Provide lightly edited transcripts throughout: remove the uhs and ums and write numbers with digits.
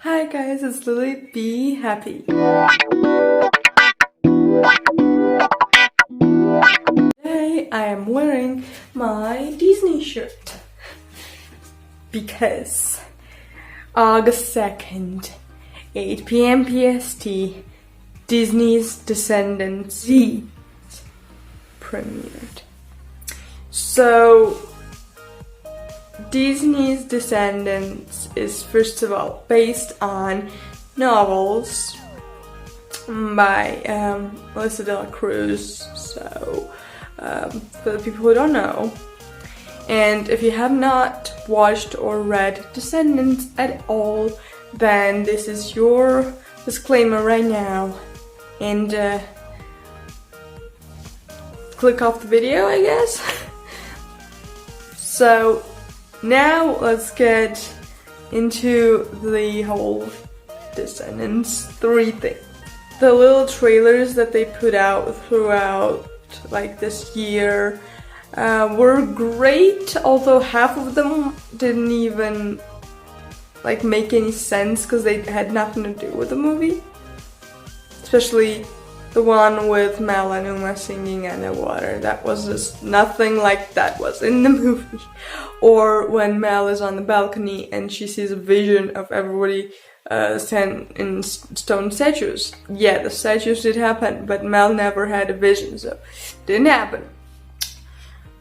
Hi guys, it's Lily. Be happy. Today I am wearing my Disney shirt because August 2nd, 8 p.m. PST, Disney's Descendants Z premiered. So Disney's Descendants is first of all based on novels by Melissa de la Cruz, so for the people who don't know. And if you have not watched or read Descendants at all, then this is your disclaimer right now, and click off the video, I guess. So now let's get into the whole Descendants 3 thing. The little trailers that they put out throughout like this year were great, although half of them didn't even like make any sense because they had nothing to do with the movie. Especially the one with Mel and Uma singing underwater. That was just nothing like that was in the movie. Or when Mel is on the balcony and she sees a vision of everybody stand in stone statues. Yeah, the statues did happen, but Mel never had a vision, so it didn't happen.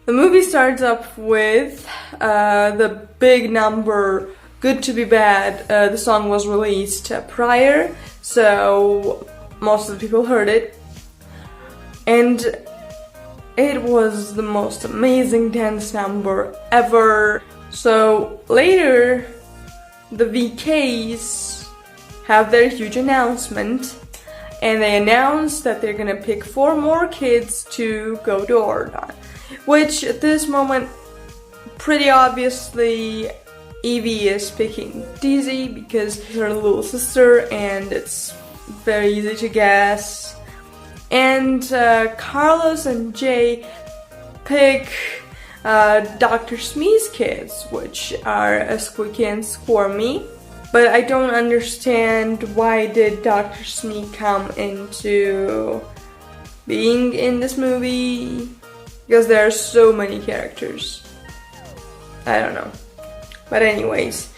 The movie starts up with the big number, Good to Be Bad. The song was released prior, so most of the people heard it. And it was the most amazing dance number ever. So later, the VKs have their huge announcement, and they announce that they're gonna pick 4 more kids to go to Oregon. Which at this moment, pretty obviously, Evie is picking Daisy because she's her little sister and it's very easy to guess. And Carlos and Jay pick Dr. Smee's kids, which are Squeaky and Squirmy. But I don't understand, why did Dr. Smee come into being in this movie? Because there are so many characters. I don't know. But anyways.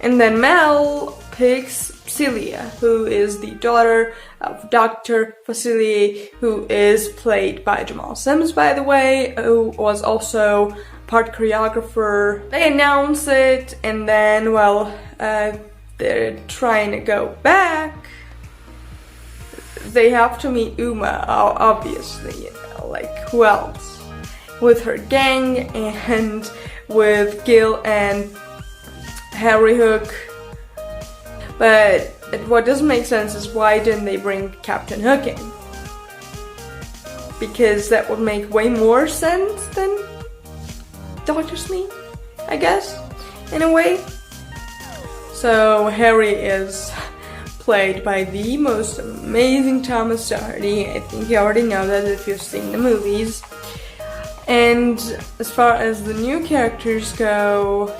And then Mel picks Celia, who is the daughter of Dr. Facilier, who is played by Jamal Sims, by the way, who was also part choreographer. They announce it, and then, well, they're trying to go back. They have to meet Uma, obviously, you know, like, who else? With her gang, and with Gil and Harry Hook. But what doesn't make sense is, why didn't they bring Captain Hook in? Because that would make way more sense than Dr. Smee, I guess, in a way. So Harry is played by the most amazing Thomas Doherty. I think you already know that if you've seen the movies. And as far as the new characters go,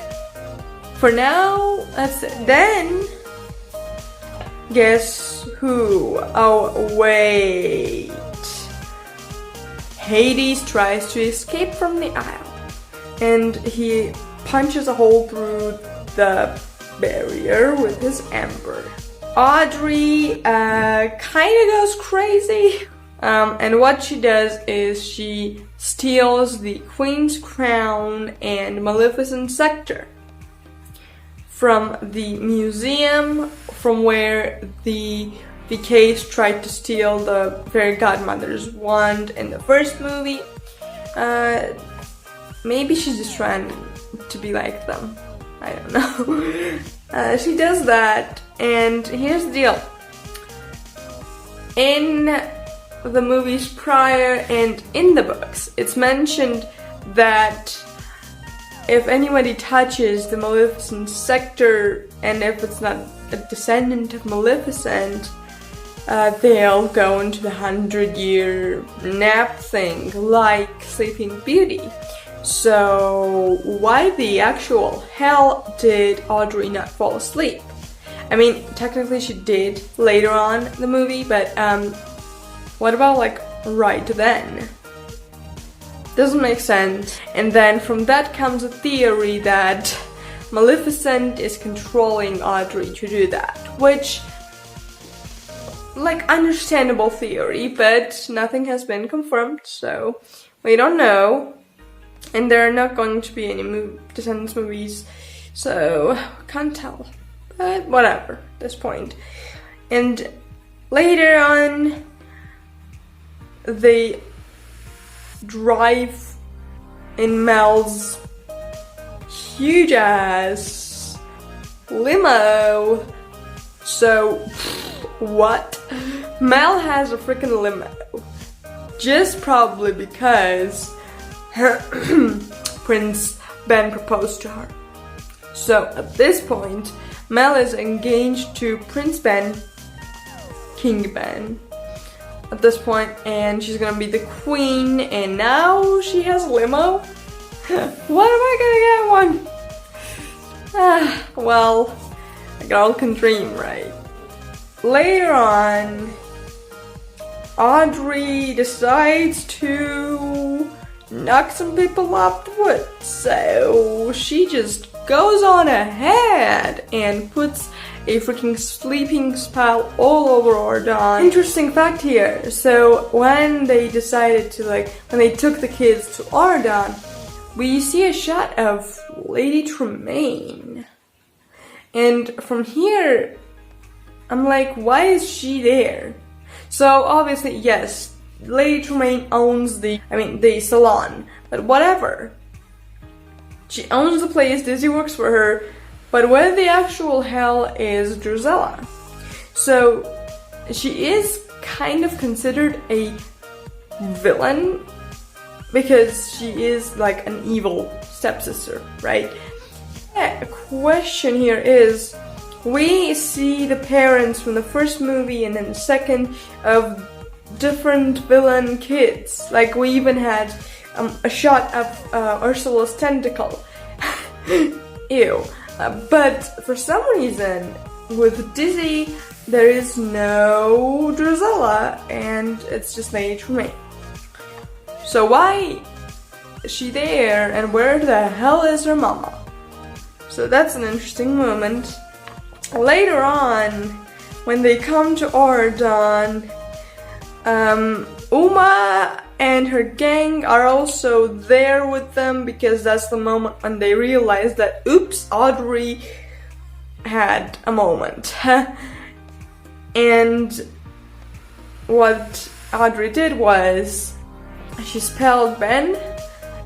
for now, that's it. Then, guess who? Oh, wait. Hades tries to escape from the Isle, and he punches a hole through the barrier with his ember. Audrey kind of goes crazy. And what she does is she steals the Queen's Crown and Maleficent Scepter from the museum from where the VKs tried to steal the Fairy Godmother's wand in the first movie. Maybe she's just trying to be like them. I don't know. She does that, and here's the deal. In the movies prior and in the books, it's mentioned that if anybody touches the Maleficent Scepter, and if it's not a descendant of Maleficent, they'll go into the 100-year nap thing, like Sleeping Beauty. So why the actual hell did Audrey not fall asleep? I mean, technically she did later on in the movie, but what about like right then? Doesn't make sense. And then from that comes a theory that Maleficent is controlling Audrey to do that, which, like, understandable theory, but nothing has been confirmed, so we don't know. And there are not going to be any Descendants movies, so can't tell. But whatever, at this point. And later on, they drive in Mel's huge ass limo. So, what? Mel has a freaking limo. Just probably because her Prince Ben proposed to her. So, at this point, Mel is engaged to Prince Ben, King Ben, at this point, and she's gonna be the queen, and now she has a limo? When am I gonna get one? Well, a girl can dream, right? Later on, Audrey decides to knock some people off the wood, so she just goes on ahead and puts a freaking sleeping spell all over Ordon. Interesting fact here, so when they decided to, like, when they took the kids to Ordon, we see a shot of Lady Tremaine. And from here, I'm like, why is she there? So obviously, yes, Lady Tremaine owns the salon, but whatever. She owns the place, Disney works for her, but where the actual hell is Drusilla? So she is kind of considered a villain because she is like an evil stepsister, right? A question here is, we see the parents from the first movie and then the second of different villain kids. Like, we even had a shot of Ursula's tentacle. Ew. But for some reason, with Disney, there is no Drusilla, and it's just Lady Tremaine. So why is she there, and where the hell is her mama? So that's an interesting moment. Later on, when they come to Ordon, Uma and her gang are also there with them because that's the moment when they realize that, oops, Audrey had a moment. And what Audrey did was she spelled Ben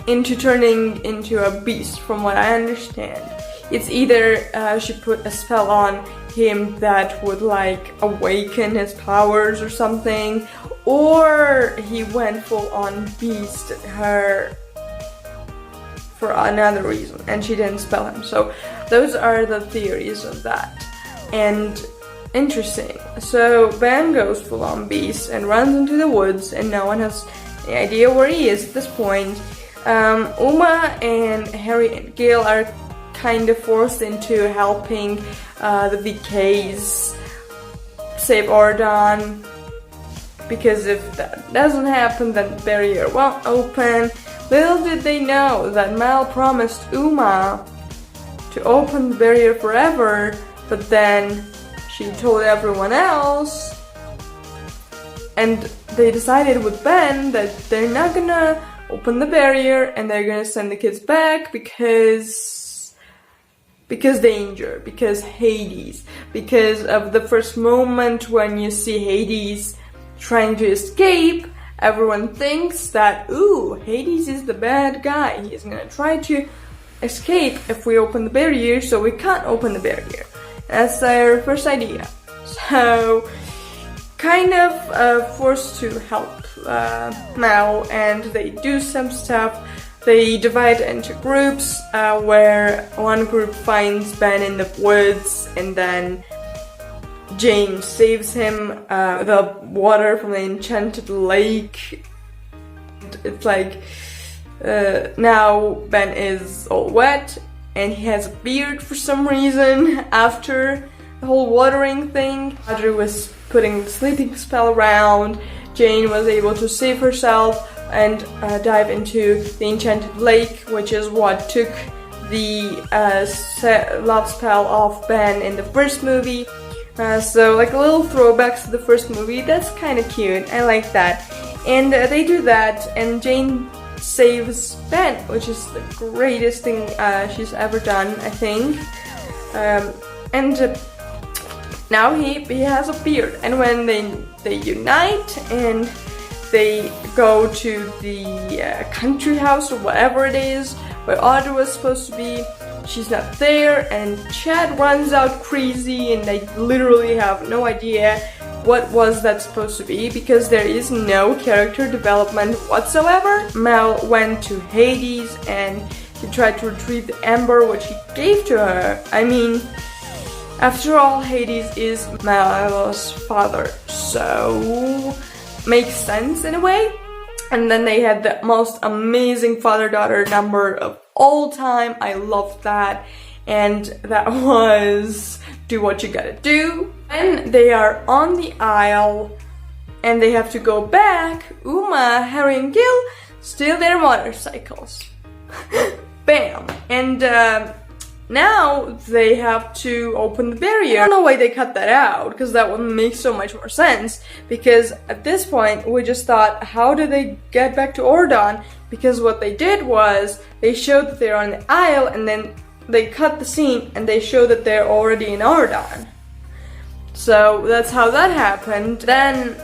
into turning into a beast, from what I understand. It's either she put a spell on him that would like awaken his powers or something, or he went full on beast her for another reason and she didn't spell him. So those are the theories of that. And interesting. So Ben goes full on beast and runs into the woods and no one has any idea where he is at this point. Uma and Harry and Gail are kind of forced into helping the VKs save Ordon, because if that doesn't happen, then the barrier won't open. Little did they know that Mel promised Uma to open the barrier forever, but then she told everyone else, and they decided with Ben that they're not gonna open the barrier and they're gonna send the kids back because danger, because Hades, because of the first moment when you see Hades trying to escape, everyone thinks that, ooh, Hades is the bad guy, he's gonna try to escape if we open the barrier, so we can't open the barrier. That's their first idea. So, kind of forced to help Mel, and they do some stuff. They divide into groups, where one group finds Ben in the woods, and then Jane saves him, the water from the enchanted lake. It's like, now Ben is all wet, and he has a beard for some reason after the whole watering thing. Audrey was putting the sleeping spell around. Jane was able to save herself and dive into the enchanted lake, which is what took the love spell off Ben in the first movie. So like a little throwbacks to the first movie. That's kind of cute. I like that. And they do that, and Jane saves Ben, which is the greatest thing she's ever done, I think. Now he has a beard, and when they unite and they go to the country house or whatever it is where Audrey was supposed to be, she's not there, and Chad runs out crazy, and they literally have no idea what was that supposed to be because there is no character development whatsoever. Mel went to Hades and he tried to retrieve the ember which he gave to her. I mean, after all, Hades is Mel's father, so makes sense in a way. And then they had the most amazing father-daughter number of all time. I loved that. And that was Do What You Gotta Do. And they are on the Isle and they have to go back. Uma, Harry and Gil steal their motorcycles. Bam! And now they have to open the barrier. I don't know why they cut that out, because that would make so much more sense. Because at this point, we just thought, how do they get back to Ordon? Because what they did was, they showed that they're on the Isle, and then they cut the scene, and they show that they're already in Ordon. So that's how that happened. Then,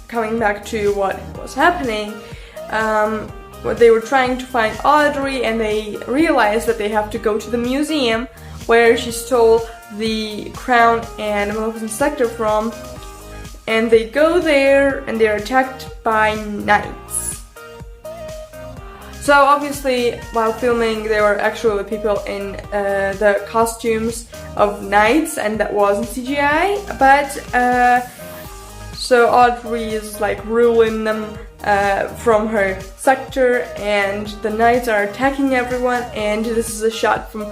coming back to what was happening, they were trying to find Audrey, and they realized that they have to go to the museum where she stole the crown and Maleficent scepter from, and they go there and they're attacked by knights. So obviously while filming there were actually people in the costumes of knights, and that wasn't CGI, but so Audrey is like ruling them from her sector, and the knights are attacking everyone, and this is a shot from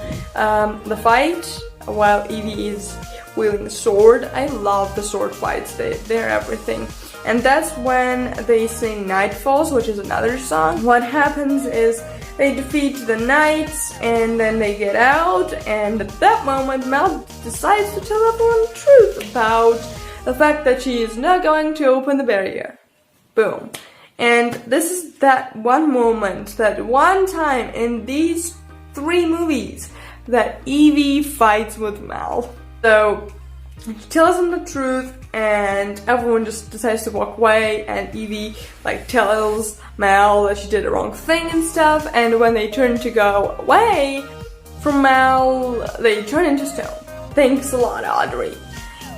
the fight while Evie is wielding a sword. I love the sword fights, they're everything. And that's when they sing Night Falls, which is another song. What happens is they defeat the knights and then they get out, and at that moment Mel decides to tell everyone the truth about the fact that she is not going to open the barrier. Boom. And this is that one moment, that one time in these 3 movies that Evie fights with Mel. So she tells him the truth and everyone just decides to walk away, and Evie like tells Mel that she did the wrong thing and stuff, and when they turn to go away from Mel, they turn into stone. Thanks a lot, Audrey.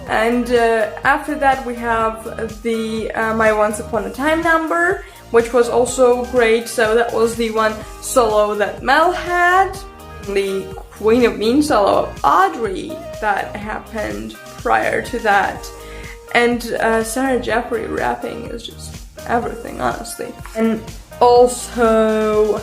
And after that we have the My Once Upon a Time number, which was also great. So that was the one solo that Mel had. The Queen of Mean solo of Audrey that happened prior to that. And Sarah Jeffrey rapping is just everything, honestly. And also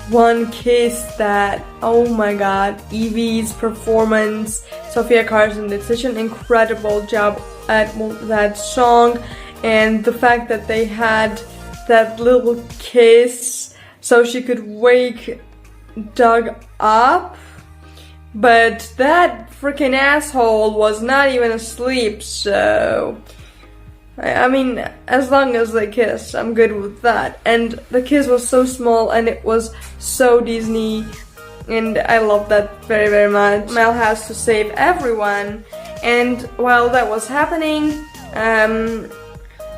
one kiss that, oh my god, Evie's performance. Sofia Carson did such an incredible job at that song, and the fact that they had that little kiss so she could wake Doug up, but that freaking asshole was not even asleep, so I mean, as long as they kiss, I'm good with that. And the kiss was so small and it was so Disney, and I love that very, very much. Mel has to save everyone, and while that was happening,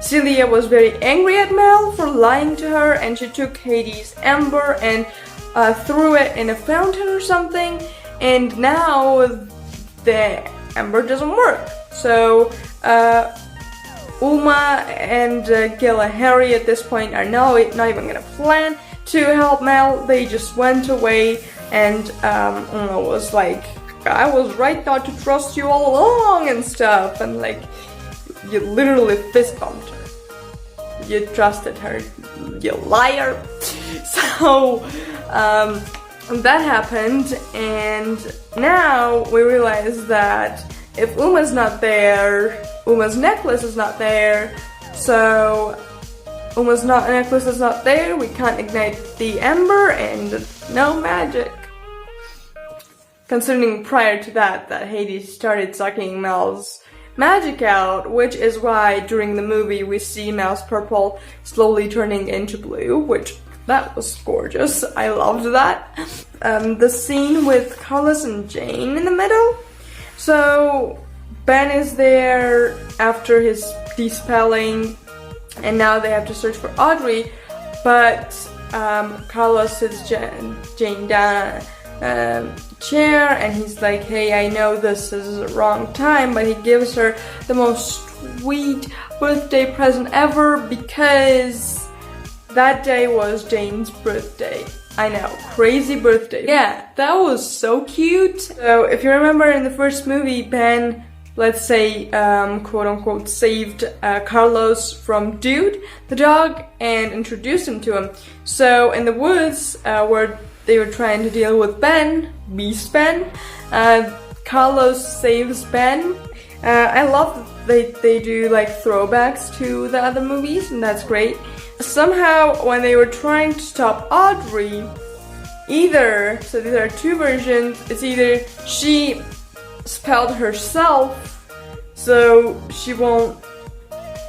Celia was very angry at Mel for lying to her, and she took Hades' ember and threw it in a fountain or something, and now the ember doesn't work. So Uma and Gil and Harry at this point are not even gonna plan to help Mel. They just went away, and Uma was like, I was right not to trust you all along and stuff, and like, you literally fist bumped her. You trusted her, you liar. So that happened, and now we realize that if Uma's not there, Uma's necklace is not there, so Uma's necklace is not there, we can't ignite the ember, and no magic. Considering prior to that Hades started sucking Mel's magic out, which is why during the movie we see Mel's purple slowly turning into blue, which that was gorgeous. I loved that. The scene with Carlos and Jane in the middle. So Ben is there after his dispelling, and now they have to search for Audrey, but Carlos sits Jane down chair, and he's like, hey, I know this is the wrong time, but he gives her the most sweet birthday present ever, because that day was Jane's birthday. I know, crazy birthday. Yeah, that was so cute. So if you remember in the first movie, Ben, let's say, quote unquote, saved Carlos from Dude, the dog, and introduced him to him. So in the woods, where they were trying to deal with Ben, Beast Ben, Carlos saves Ben. I love that they do like throwbacks to the other movies, and that's great. Somehow, when they were trying to stop Audrey, so these are two versions, it's either she spelled herself so she won't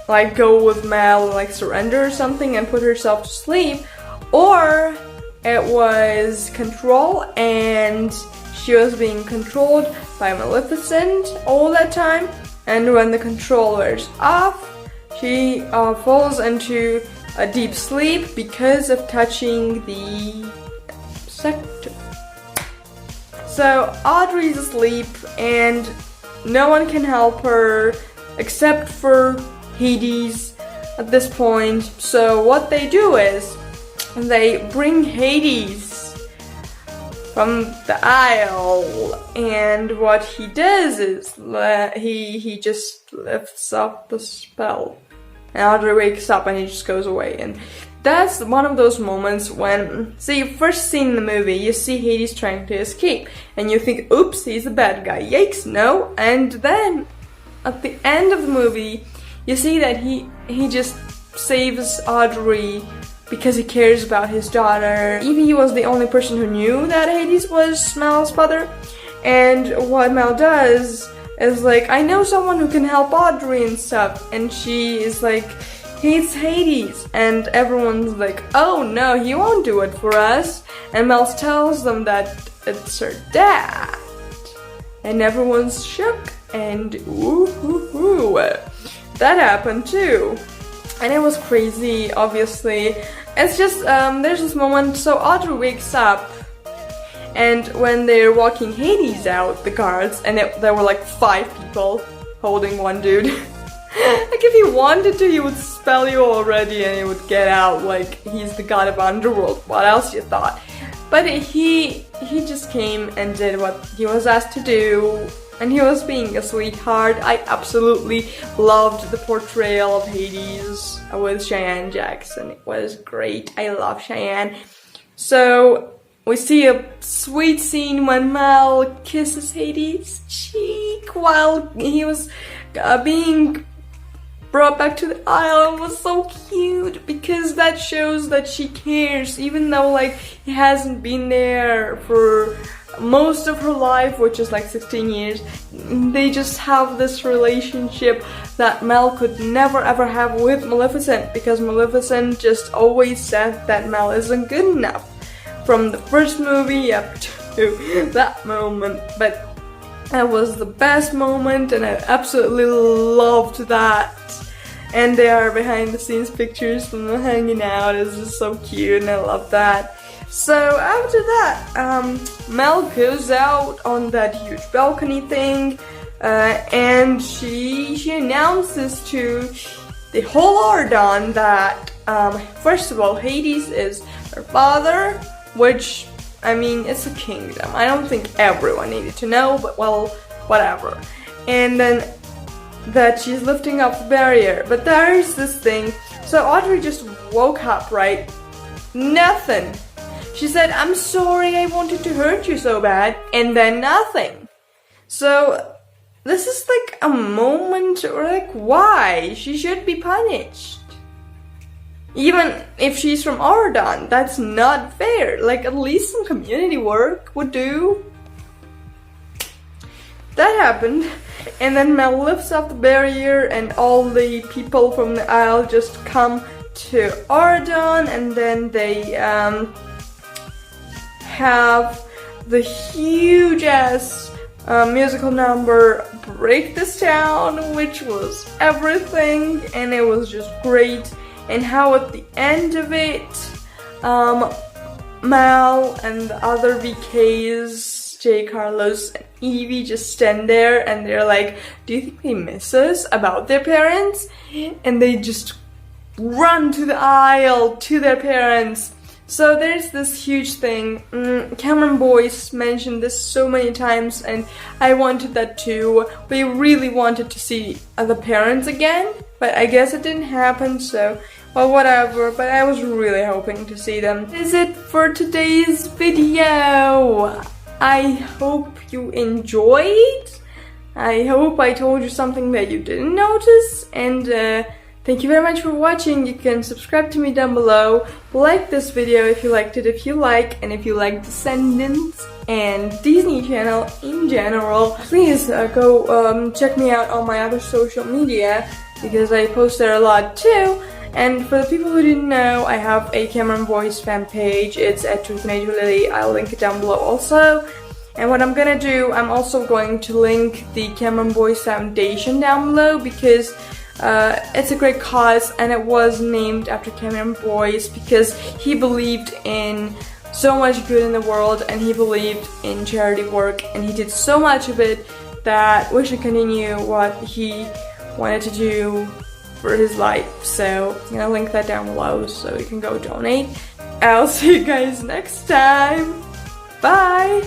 like go with Mel, like surrender or something and put herself to sleep, or it was control and she was being controlled by Maleficent all that time, and when the control wears off, she falls into a deep sleep because of touching the sector. So Audrey's asleep and no one can help her except for Hades at this point. So what they do is they bring Hades from the Isle, and what he does is he just lifts up the spell. And Audrey wakes up and he just goes away. And that's one of those moments when, see, first scene in the movie, you see Hades trying to escape. And you think, oops, he's a bad guy. Yikes, no. And then, at the end of the movie, you see that he just saves Audrey because he cares about his daughter. Even he was the only person who knew that Hades was Mel's father. And what Mel does is like, I know someone who can help Audrey and stuff, and she is like, it's Hades, and everyone's like, oh no, he won't do it for us, and Mel tells them that it's her dad, and everyone's shook, and ooh, that happened too, and it was crazy, obviously. It's just, there's this moment, so Audrey wakes up, and when they're walking Hades out, the guards, and there were like 5 people holding one dude. Like if he wanted to, he would spell you already and he would get out like he's the god of underworld. What else you thought? But he just came and did what he was asked to do, and he was being a sweetheart. I absolutely loved the portrayal of Hades with Cheyenne Jackson. It was great. I love Cheyenne. So we see a sweet scene when Mel kisses Hades' cheek while he was being brought back to the Isle. It was so cute because that shows that she cares, even though like he hasn't been there for most of her life, which is like 16 years. They just have this relationship that Mel could never ever have with Maleficent, because Maleficent just always said that Mel isn't good enough. From the first movie up to that moment, but that was the best moment and I absolutely loved that. And there are behind the scenes pictures from them hanging out. It's just so cute and I love that. So after that, Mel goes out on that huge balcony thing, and she announces to the whole Ardon that first of all, Hades is her father, which, I mean, it's a kingdom. I don't think everyone needed to know, but well, whatever. And then that she's lifting up the barrier. But there's this thing. So Audrey just woke up, right? Nothing. She said, "I'm sorry, I wanted to hurt you so bad," and then nothing. So this is like a moment, or like, why? She should be punished. Even if she's from Oregon, that's not fair. Like, at least some community work would do. That happened, and then Mel lifts up the barrier and all the people from the aisle just come to Oregon, and then they have the huge ass musical number Break This Town, which was everything, and it was just great. And how at the end of it, Mal and the other VKs, Jay, Carlos, and Evie just stand there and they're like, "Do you think they miss us?" about their parents, and they just run to the aisle to their parents. So there's this huge thing. Cameron Boyce mentioned this so many times, and I wanted that too. We really wanted to see the parents again, but I guess it didn't happen, so well, whatever. But I was really hoping to see them. This is it for today's video. I hope you enjoyed. I hope I told you something that you didn't notice, and thank you very much for watching. You can subscribe to me down below, like this video if you liked it, if you like, and if you like Descendants and Disney Channel in general, please go check me out on my other social media, because I post there a lot too. And for the people who didn't know, I have a Cameron Boyce fan page. It's at Truth Nature Lily. I'll link it down below also. And what I'm gonna do, I'm also going to link the Cameron Boyce Foundation down below, because it's a great cause, and it was named after Cameron Boyce because he believed in so much good in the world, and he believed in charity work, and he did so much of it that we should continue what he wanted to do for his life. So I'm gonna link that down below so you can go donate. I'll see you guys next time. Bye!